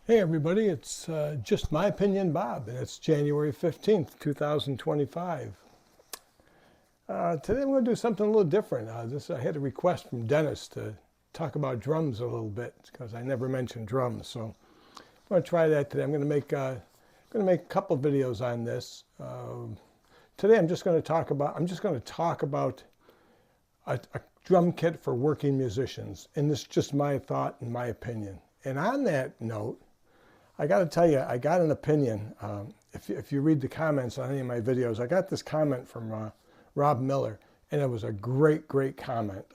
Hey everybody, it's just my opinion, Bob, and it's January 15th, 2025. Today I'm going to do something a little different. I had a request from Dennis to talk about drums a little bit because I never mentioned drums. So I'm going to try that today. I'm going to make a couple of videos on this. Today I'm just going to talk about a drum kit for working musicians, and this is just my thought and my opinion. And on that note, I got to tell you, I got an opinion. If you read the comments on any of my videos, I got this comment from Rob Miller, and it was a great comment.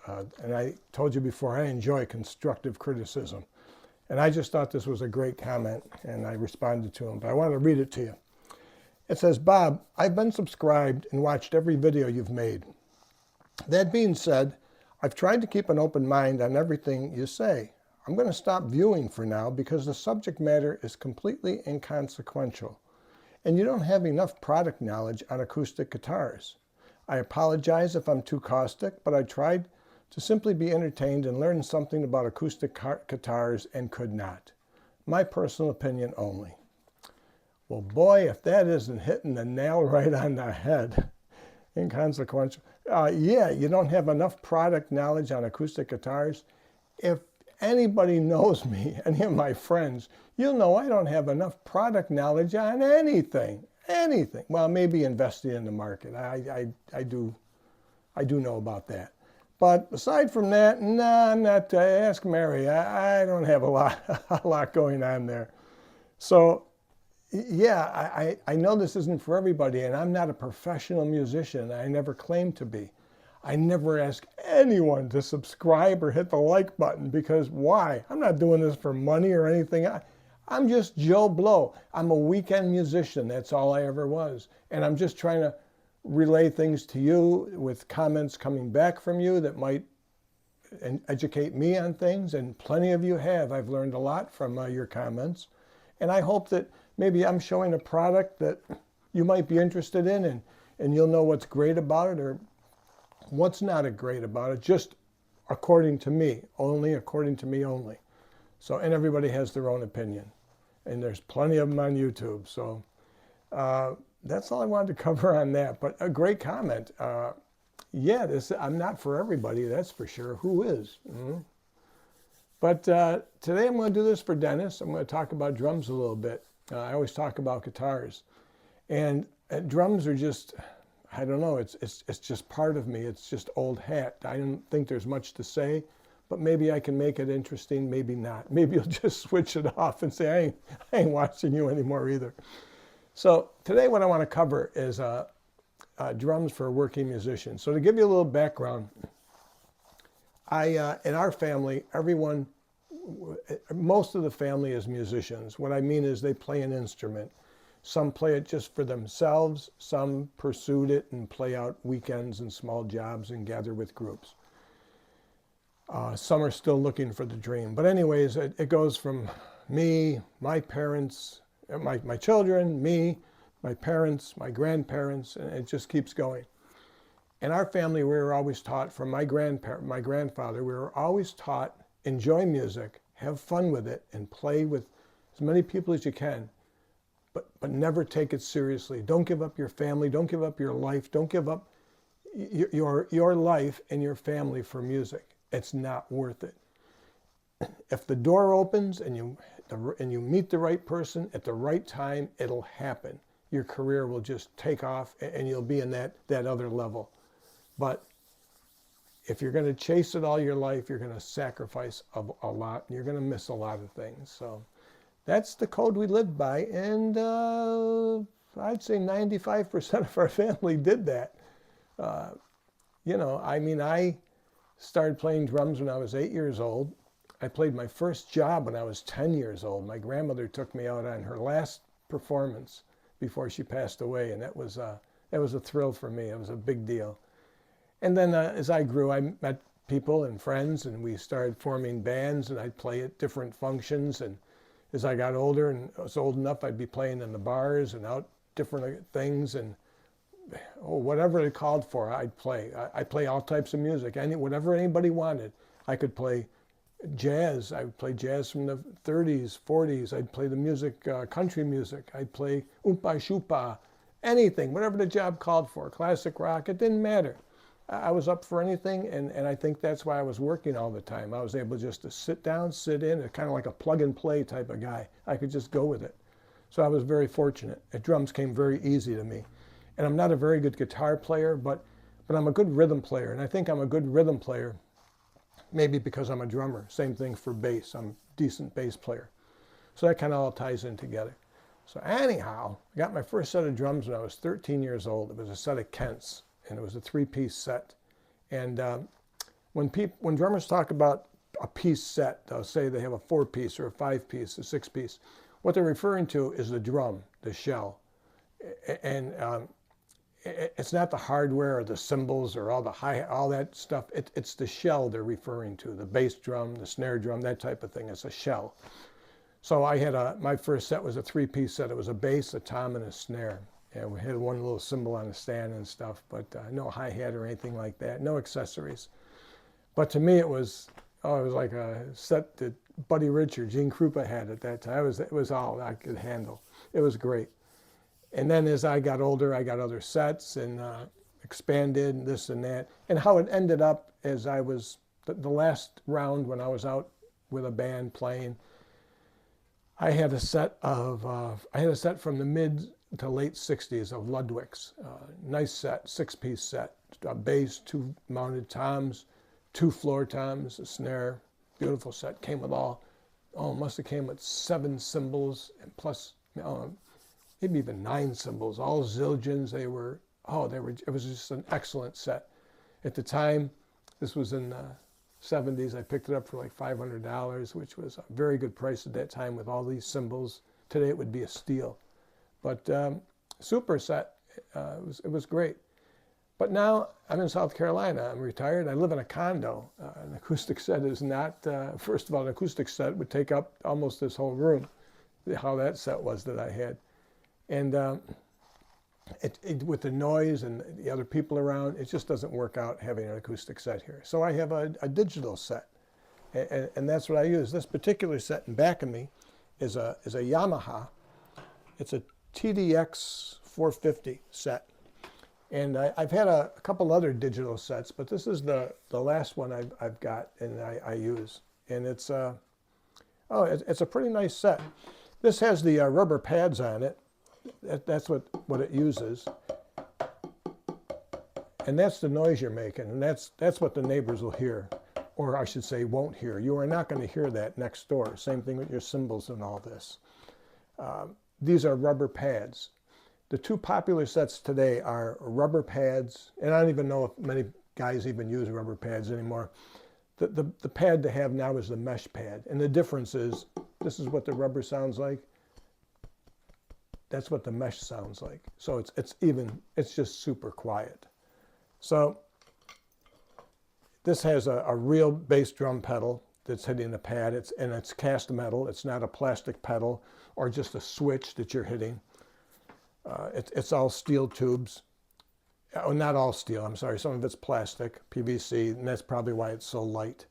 And I told you before, I enjoy constructive criticism. And I just thought this was a great comment, and I responded to him. But I wanted to read it to you. It says, Bob, I've been subscribed and watched every video you've made. That being said, I've tried to keep an open mind on everything you say. I'm going to stop viewing for now because the subject matter is completely inconsequential, and you don't have enough product knowledge on acoustic guitars. I apologize if I'm too caustic, but I tried to simply be entertained and learn something about acoustic guitars and could not. My personal opinion only. Well, boy, if that isn't hitting the nail right on the head. Inconsequential. Yeah, you don't have enough product knowledge on acoustic guitars. If anybody knows me, any of my friends, you'll know I don't have enough product knowledge on anything. Well, maybe investing in the market. I do know about that. But aside from that, nah, I'm not. Ask Mary. I don't have a lot going on there. So, yeah, I know this isn't for everybody, and I'm not a professional musician. I never claimed to be. I never ask anyone to subscribe or hit the like button because why? I'm not doing this for money or anything. I'm just Joe Blow. I'm a weekend musician. That's all I ever was. And I'm just trying to relay things to you with comments coming back from you that might educate me on things. And plenty of you have. I've learned a lot from your comments. And I hope that maybe I'm showing a product that you might be interested in, and you'll know what's great about it or what's not great about it, just according to me, only according to me only. So, and everybody has their own opinion, and there's plenty of them on YouTube. So that's all I wanted to cover on that. But a great comment. Yeah, I'm not for everybody, that's for sure. Who is? Mm-hmm. But today I'm going to do this for Dennis. I'm going to talk about drums a little bit. I always talk about guitars, and drums are just, I don't know, it's just part of me. It's just old hat. I don't think there's much to say, but maybe I can make it interesting, maybe not. Maybe you'll just switch it off and say, I ain't watching you anymore either. So today what I want to cover is drums for working musicians. So to give you a little background, in our family, most of the family is musicians. What I mean is they play an instrument. Some play it just for themselves. Some pursued it and play out weekends and small jobs and gather with groups. Some are still looking for the dream. But anyways, it goes from me, my parents, my children, me, my parents, my grandparents, and it just keeps going. In our family, we were always taught from my grandfather, we were always taught, enjoy music, have fun with it, and play with as many people as you can. But never take it seriously. Don't give up your family. Don't give up your life. Don't give up your life and your family for music. It's not worth it. If the door opens and you meet the right person at the right time, it'll happen. Your career will just take off and you'll be in that other level. But if you're going to chase it all your life, you're going to sacrifice a lot, and you're going to miss a lot of things. So that's the code we lived by, and I'd say 95% of our family did that. You know, I mean, I started playing drums when I was 8 years old. I played my first job when I was 10 years old. My grandmother took me out on her last performance before she passed away, and that was a thrill for me. It was a big deal. And then as I grew, I met people and friends, and we started forming bands, and I'd play at different functions. And as I got older and was old enough, I'd be playing in the bars and out different things, and whatever it called for, I'd play. I'd play all types of music, whatever anybody wanted. I could play jazz. I would play jazz from the 30s, 40s. I'd play the music, country music. I'd play oompa shoopa, anything, whatever the job called for. Classic rock, it didn't matter. I was up for anything, and I think that's why I was working all the time. I was able just to sit down, sit in, kind of like a plug and play type of guy. I could just go with it. So I was very fortunate. Drums came very easy to me. And I'm not a very good guitar player, but I'm a good rhythm player. And I think I'm a good rhythm player maybe because I'm a drummer. Same thing for bass. I'm a decent bass player. So that kind of all ties in together. So anyhow, I got my first set of drums when I was 13 years old. It was a set of Kents, and it was a 3-piece set. And when drummers talk about a piece set, they'll say they have a 4-piece or a 5-piece, a 6-piece. What they're referring to is the drum, the shell. And it's not the hardware or the cymbals or all that stuff. It's the shell they're referring to, the bass drum, the snare drum, that type of thing. It's a shell. So I had my first set was a 3-piece set. It was a bass, a tom, and a snare. And we had one little cymbal on the stand and stuff, but no hi-hat or anything like that, no accessories. But to me, it was like a set that Buddy Rich or Gene Krupa had at that time. It was all I could handle. It was great. And then as I got older, I got other sets and expanded and this and that. And how it ended up as I was, the last round when I was out with a band playing, I had a set from the mid to late 60s of Ludwig's. Nice set, 6-piece set. A bass, 2 mounted toms, 2 floor toms, a snare. Beautiful set. Came with must have came with 7 cymbals and plus maybe even 9 cymbals, all Zildjians. It was just an excellent set. At the time, this was in the 70s, I picked it up for like $500, which was a very good price at that time with all these cymbals. Today it would be a steal. But super set, it was great. But now I'm in South Carolina, I'm retired, I live in a condo. An acoustic set is not, first of all, an acoustic set would take up almost this whole room, how that set was that I had. And with the noise and the other people around, it just doesn't work out having an acoustic set here. So I have a digital set, and that's what I use. This particular set in back of me is a Yamaha. It's a DTX-450 set. And I've had a couple other digital sets, but this is the last one I've got and I use. And it's a pretty nice set. This has the rubber pads on it. That's what it uses. And that's the noise you're making, and that's what the neighbors will hear, or I should say won't hear. You are not going to hear that next door. Same thing with your cymbals and all this. These are rubber pads. The 2 popular sets today are rubber pads, and I don't even know if many guys even use rubber pads anymore. The pad to have now is the mesh pad, and the difference is, this is what the rubber sounds like. That's what the mesh sounds like. So it's just super quiet. So this has a real bass drum pedal that's hitting the pad, and it's cast metal. It's not a plastic pedal or just a switch that you're hitting. It's all steel tubes. Oh, not all steel, I'm sorry. Some of it's plastic, PVC, and that's probably why it's so light.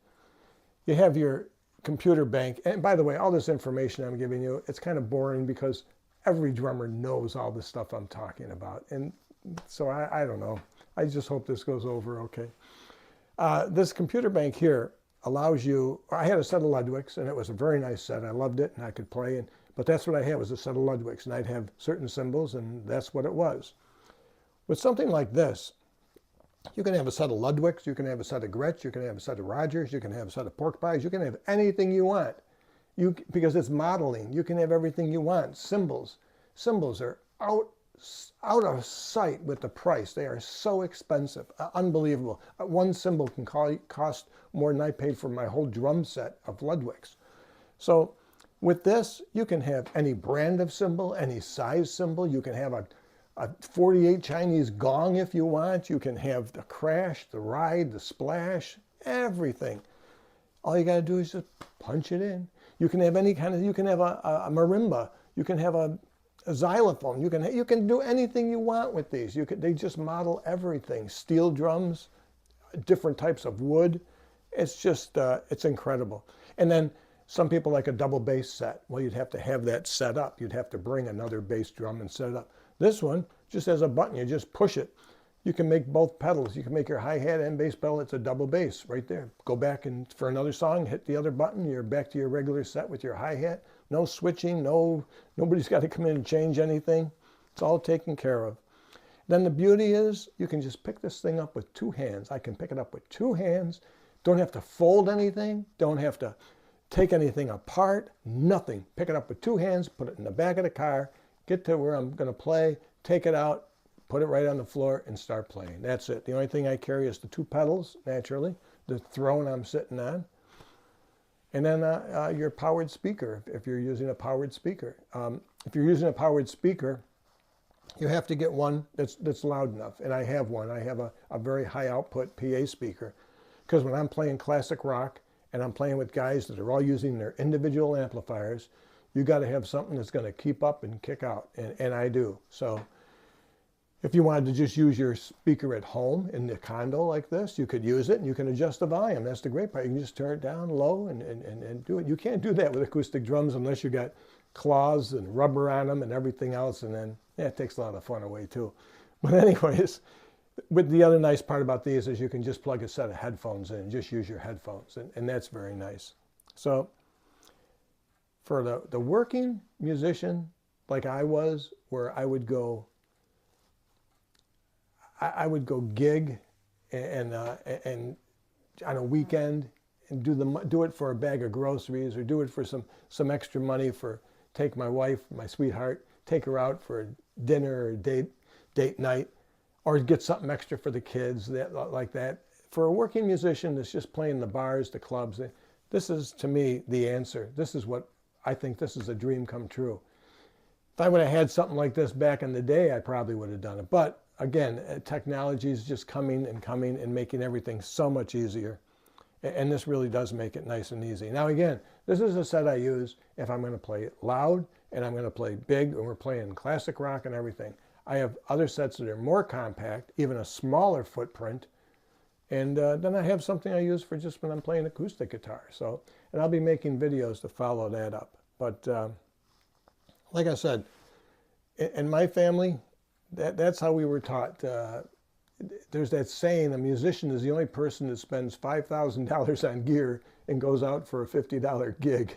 You have your computer bank, and by the way, all this information I'm giving you, it's kind of boring because every drummer knows all the stuff I'm talking about. And so I don't know. I just hope this goes over okay. This computer bank here allows you, I had a set of Ludwig's, and it was a very nice set. I loved it, and I could play. But that's what I had, was a set of Ludwig's, and I'd have certain cymbals, and that's what it was. With something like this, you can have a set of Ludwig's, you can have a set of Gretsch, you can have a set of Rogers, you can have a set of pork pies, you can have anything you want. Because it's modeling, you can have everything you want. Cymbals are out of sight with the price. They are so expensive, unbelievable. One cymbal can cost more than I paid for my whole drum set of Ludwig's. So with this, you can have any brand of cymbal, any size cymbal. You can have a 48 Chinese gong if you want. You can have the crash, the ride, the splash, everything. All you got to do is just punch it in. You can have any kind of, you can have a marimba. You can have a xylophone. You can do anything you want with these. They just model everything. Steel drums, different types of wood. It's just, it's incredible. And then some people like a double bass set. Well, you'd have to have that set up. You'd have to bring another bass drum and set it up. This one just has a button. You just push it. You can make both pedals. You can make your hi-hat and bass pedal. It's a double bass right there. Go back and for another song, hit the other button. You're back to your regular set with your hi-hat. No switching. Nobody's got to come in and change anything. It's all taken care of. Then the beauty is you can just pick this thing up with 2 hands. I can pick it up with 2 hands. Don't have to fold anything. Don't have to take anything apart. Nothing. Pick it up with 2 hands, put it in the back of the car, get to where I'm going to play, take it out, put it right on the floor, and start playing. That's it. The only thing I carry is the 2 pedals, naturally, the throne I'm sitting on, and then your powered speaker, if you're using a powered speaker. If you're using a powered speaker, you have to get one that's loud enough, and I have one. I have a very high output PA speaker, because when I'm playing classic rock and I'm playing with guys that are all using their individual amplifiers, you got to have something that's going to keep up and kick out, and I do. So if you wanted to just use your speaker at home in the condo like this, you could use it and you can adjust the volume. That's the great part. You can just turn it down low and do it. You can't do that with acoustic drums unless you got claws and rubber on them and everything else, and then it takes a lot of fun away too. But anyways, with the other nice part about these is you can just plug a set of headphones in and just use your headphones, and that's very nice. So for the working musician like I was, where I would go gig and on a weekend and do it for a bag of groceries, or do it for some extra money, for take my wife, my sweetheart, take her out for dinner or date night, or get something extra for the kids, like that. For a working musician that's just playing the bars, the clubs, this is, to me, the answer. This is what I think. This is a dream come true. If I would have had something like this back in the day, I probably would have done it. But again, technology is just coming and making everything so much easier. And this really does make it nice and easy. Now again, this is a set I use if I'm going to play loud and I'm going to play big, and we're playing classic rock and everything. I have other sets that are more compact, even a smaller footprint. And then I have something I use for just when I'm playing acoustic guitar. So, and I'll be making videos to follow that up. But like I said, in my family, that's how we were taught. There's that saying, a musician is the only person that spends $5,000 on gear and goes out for a $50 gig.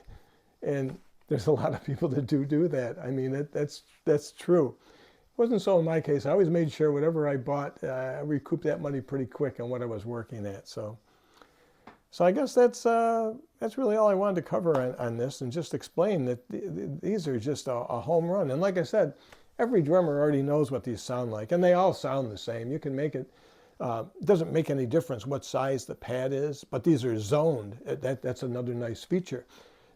And there's a lot of people that do that. I mean, that's true. It wasn't so in my case. I always made sure whatever I bought, I recouped that money pretty quick on what I was working at. So I guess that's really all I wanted to cover on this, and just explain that these are just a home run. And like I said, every drummer already knows what these sound like, and they all sound the same. You can make it. It doesn't make any difference what size the pad is, but these are zoned. That's another nice feature.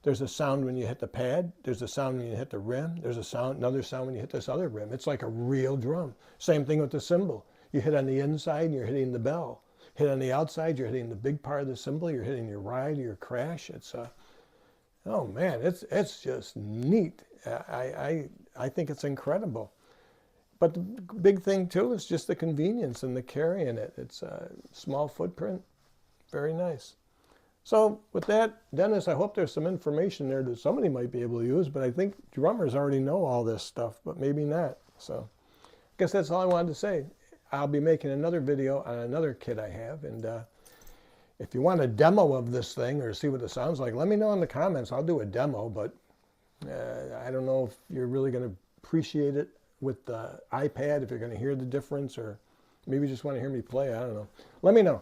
There's a sound when you hit the pad. There's a sound when you hit the rim. There's another sound when you hit this other rim. It's like a real drum. Same thing with the cymbal. You hit on the inside, and you're hitting the bell. Hit on the outside, you're hitting the big part of the cymbal. You're hitting your ride, your crash. It's oh man, it's just neat. I think it's incredible. But the big thing too is just the convenience and the carrying it. It's a small footprint, very nice. So with that, Dennis, I hope there's some information there that somebody might be able to use, but I think drummers already know all this stuff, but maybe not. So I guess that's all I wanted to say. I'll be making another video on another kit I have, and if you want a demo of this thing or see what it sounds like, let me know in the comments. I'll do a demo, but I don't know if you're really going to appreciate it with the iPad, if you're going to hear the difference, or maybe you just want to hear me play. I don't know. Let me know.